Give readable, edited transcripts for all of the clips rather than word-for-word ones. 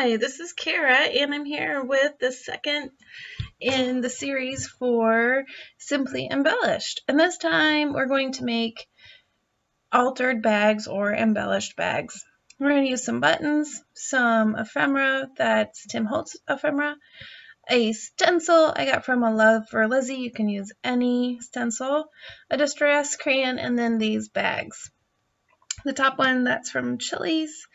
Hi, this is Kara, and I'm here with the second in the series for Simply Embellished. And this time we're going to make altered bags or embellished bags. We're going to use some buttons, some ephemera, that's Tim Holtz ephemera, a stencil I got from A Love for Lizzie, you can use any stencil, a distress crayon, and then these bags. The top one, that's from Chili's.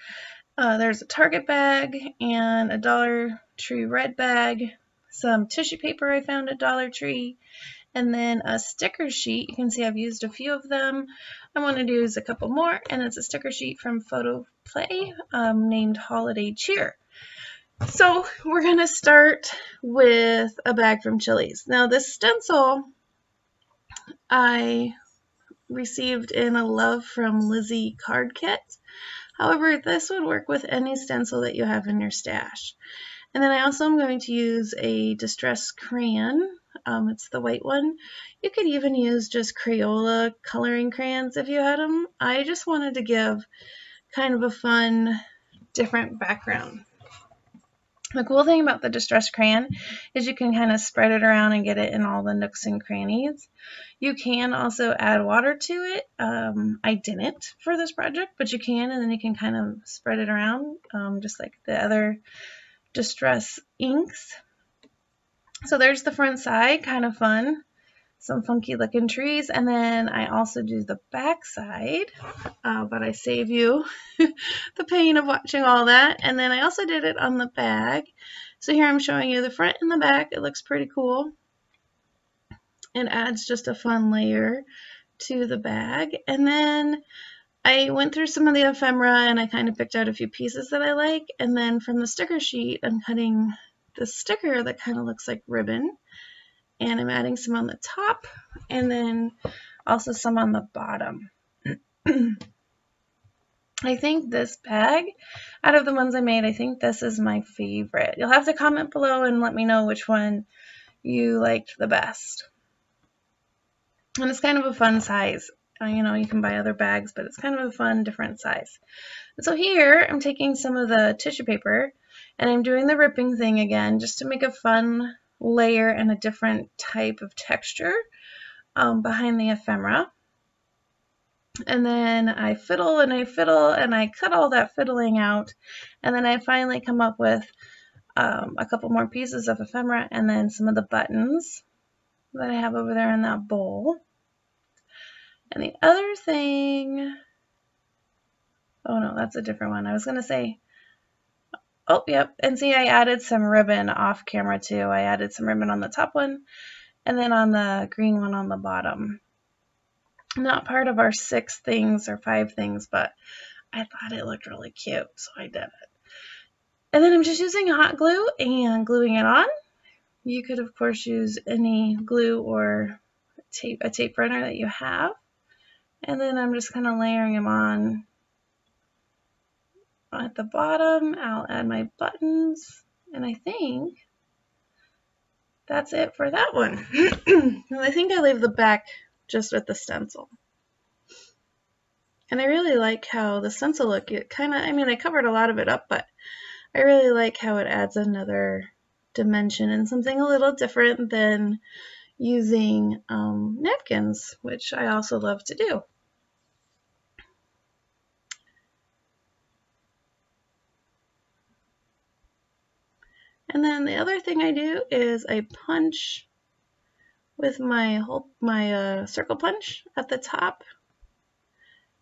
There's a Target bag and a Dollar Tree red bag, some tissue paper I found at Dollar Tree, and then a sticker sheet. You can see I've used a few of them. I want to use a couple more, and it's a sticker sheet from Photo Play named Holiday Cheer. So we're going to start with a bag from Chili's. Now this stencil I received in a Love from Lizzie card kit. However, this would work with any stencil that you have in your stash. And then I also am going to use a distress crayon. It's the white one. You could even use just Crayola coloring crayons if you had them. I just wanted to give kind of a fun, different background. The cool thing about the distress crayon is you can kind of spread it around and get it in all the nooks and crannies. You can also add water to it. I didn't for this project, but you can, and then you can kind of spread it around just like the other distress inks. So there's the front side, kind of fun. Some funky looking trees, and then I also do the back side, but I save you the pain of watching all that. And then I also did it on the bag. So here I'm showing you the front and the back. It looks pretty cool. It adds just a fun layer to the bag. And then I went through some of the ephemera and I kind of picked out a few pieces that I like. And then from the sticker sheet, I'm cutting the sticker that kind of looks like ribbon. And I'm adding some on the top and then also some on the bottom. I think this bag, out of the ones I made, I think this is my favorite. You'll have to comment below and let me know which one you liked the best. And it's kind of a fun size. You know, you can buy other bags, but it's kind of a fun, different size. And so here, I'm taking some of the tissue paper and I'm doing the ripping thing again just to make a fun layer and a different type of texture behind the ephemera. And then I fiddle and I fiddle and I cut all that fiddling out, and then I finally come up with a couple more pieces of ephemera and then some of the buttons that I have over there in that bowl. And the other thing, oh no, that's a different one. I was gonna say, oh, yep. And see, I added some ribbon off camera too. I added some ribbon on the top one and then on the green one on the bottom. Not part of our 6 things or 5 things, but I thought it looked really cute, so I did it. And then I'm just using hot glue and gluing it on. You could, of course, use any glue or a tape runner that you have. And then I'm just kind of layering them on. At the bottom, I'll add my buttons, and I think that's it for that one. And I think I leave the back just with the stencil. And I really like how the stencil look, it kind of, I mean, I covered a lot of it up, but I really like how it adds another dimension and something a little different than using napkins, which I also love to do. And then the other thing I do is I punch with my circle punch at the top.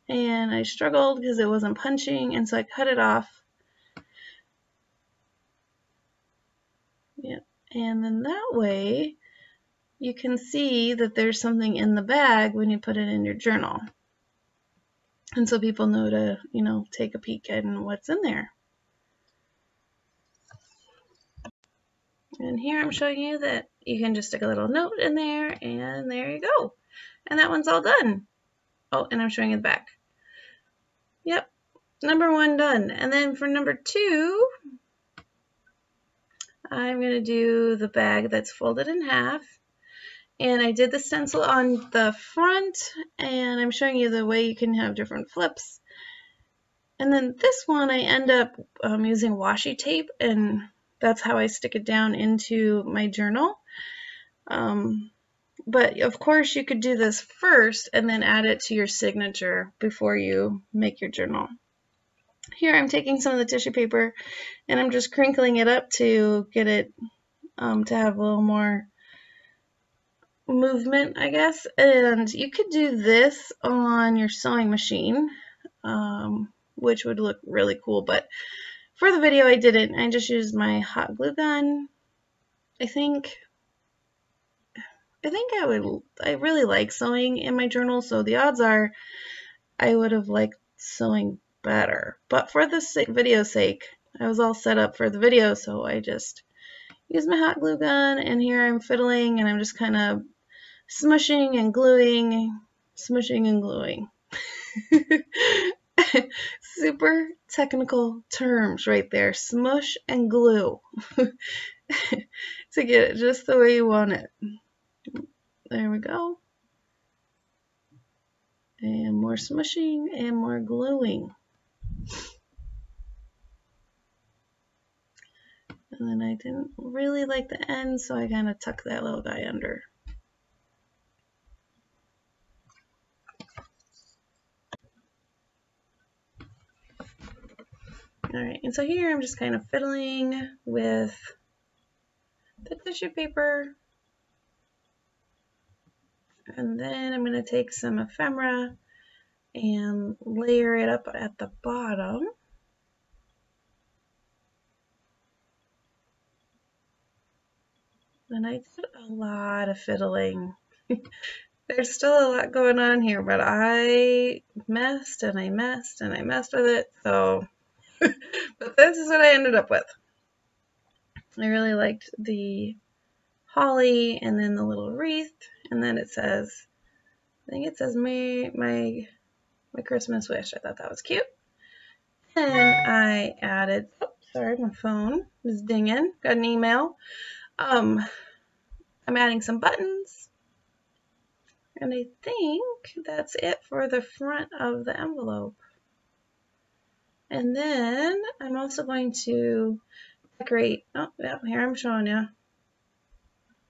And I struggled because it wasn't punching, and so I cut it off. Yep. And then that way you can see that there's something in the bag when you put it in your journal. And so people know to, you know, take a peek at what's in there. And here I'm showing you that you can just stick a little note in there, and there you go. And that one's all done. Oh, and I'm showing you the back. Yep, number 1 done. And then for number 2, I'm going to do the bag that's folded in half. And I did the stencil on the front, and I'm showing you the way you can have different flips. And then this one I end up using washi tape, and that's how I stick it down into my journal. But of course you could do this first and then add it to your signature before you make your journal. Here I'm taking some of the tissue paper and I'm just crinkling it up to get it to have a little more movement, I guess. And you could do this on your sewing machine, which would look really cool, but for the video I didn't. I just used my hot glue gun. I really like sewing in my journal, so the odds are I would have liked sewing better. But for this video's sake, I was all set up for the video, so I just used my hot glue gun, and here I'm fiddling, and I'm just kind of smushing and gluing, smushing and gluing. Super technical terms right there, smush and glue, to get it just the way you want it. There we go. And more smushing and more gluing. And then I didn't really like the end, so I kind of tucked that little guy under. Alright, and so here I'm just kind of fiddling with the tissue paper. And then I'm going to take some ephemera and layer it up at the bottom. And I did a lot of fiddling. There's still a lot going on here, but I messed and I messed and I messed with it, so but this is what I ended up with. I really liked the holly and then the little wreath, and then it says, I think it says my Christmas wish. I thought that was cute. And I added, oh, sorry, my phone was dinging, got an email. I'm adding some buttons, and I think that's it for the front of the envelope. And then I'm also going to decorate, oh yeah, here I'm showing you.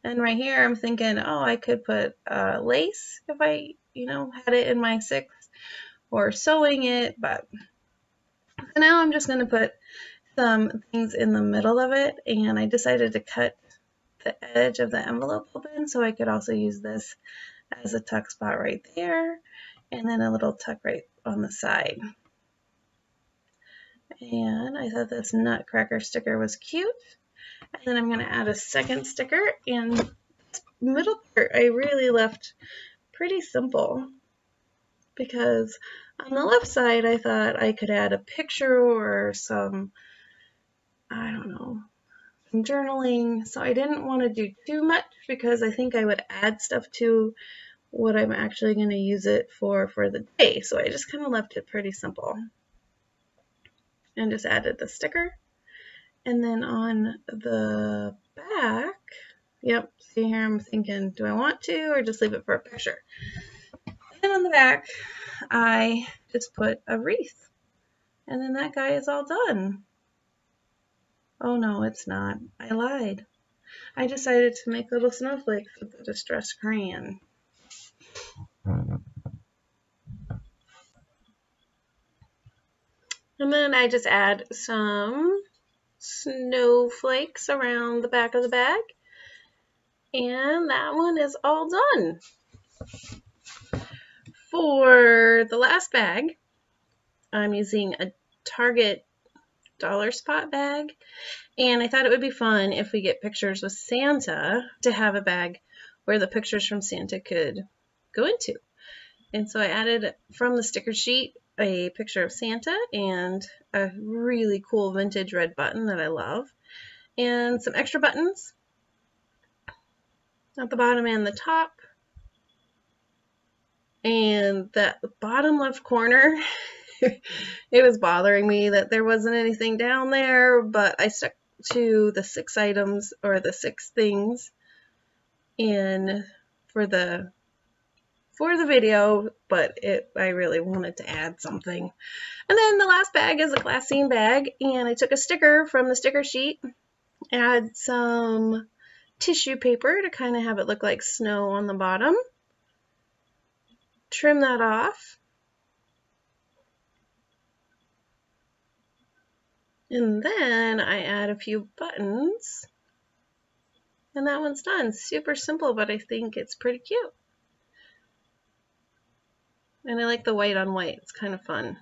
And right here I'm thinking, oh, I could put lace if I, had it in my 6, or sewing it, but for now I'm just going to put some things in the middle of it, and I decided to cut the edge of the envelope open so I could also use this as a tuck spot right there, and then a little tuck right on the side. And I thought this nutcracker sticker was cute. And then I'm going to add a second sticker, and this middle part I really left pretty simple because on the left side I thought I could add a picture or some, I don't know, some journaling. So I didn't want to do too much because I think I would add stuff to what I'm actually going to use it for the day. So I just kind of left it pretty simple and just added the sticker. And then on the back, yep, see here I'm thinking, do I want to or just leave it for a picture? And on the back, I just put a wreath. And then that guy is all done. Oh no, it's not. I lied. I decided to make little snowflakes with the distress crayon. And then I just add some snowflakes around the back of the bag. And that one is all done. For the last bag, I'm using a Target Dollar Spot bag. And I thought it would be fun if we get pictures with Santa to have a bag where the pictures from Santa could go into. And so I added from the sticker sheet a picture of Santa and a really cool vintage red button that I love, and some extra buttons at the bottom and the top. And that bottom left corner, it was bothering me that there wasn't anything down there, but I stuck to the 6 items or the 6 things in for the for the video, but I really wanted to add something. And then the last bag is a glassine bag, and I took a sticker from the sticker sheet, add some tissue paper to kind of have it look like snow on the bottom, trim that off, and then I add a few buttons, and that one's done. Super simple, but I think it's pretty cute. And I like the white on white. It's kind of fun.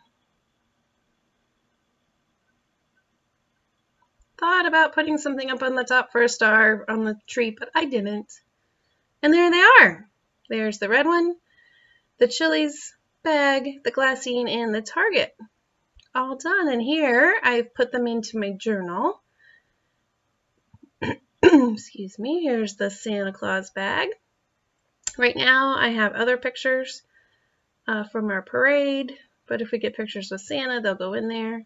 Thought about putting something up on the top for a star on the tree, but I didn't. And there they are. There's the red one, the Chili's bag, the glassine, and the Target. All done. And here I've put them into my journal. Excuse me. Here's the Santa Claus bag. Right now I have other pictures from our parade, but if we get pictures with Santa, they'll go in there.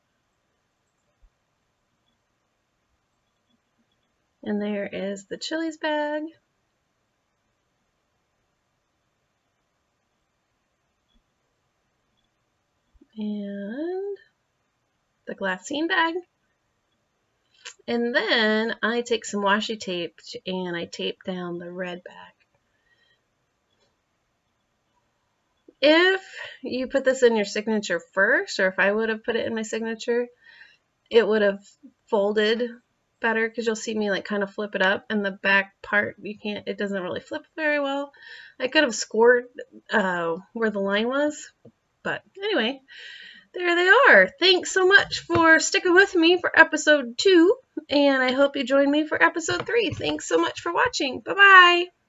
And there is the Chili's bag. And the glassine bag. And then I take some washi tape and I tape down the red bag. If you put this in your signature first, or if I would have put it in my signature, it would have folded better, because you'll see me like kind of flip it up, and the back part it doesn't really flip very well. I could have scored where the line was, but anyway, there they are. Thanks so much for sticking with me for episode 2, and I hope you join me for episode 3. Thanks so much for watching. Bye-bye.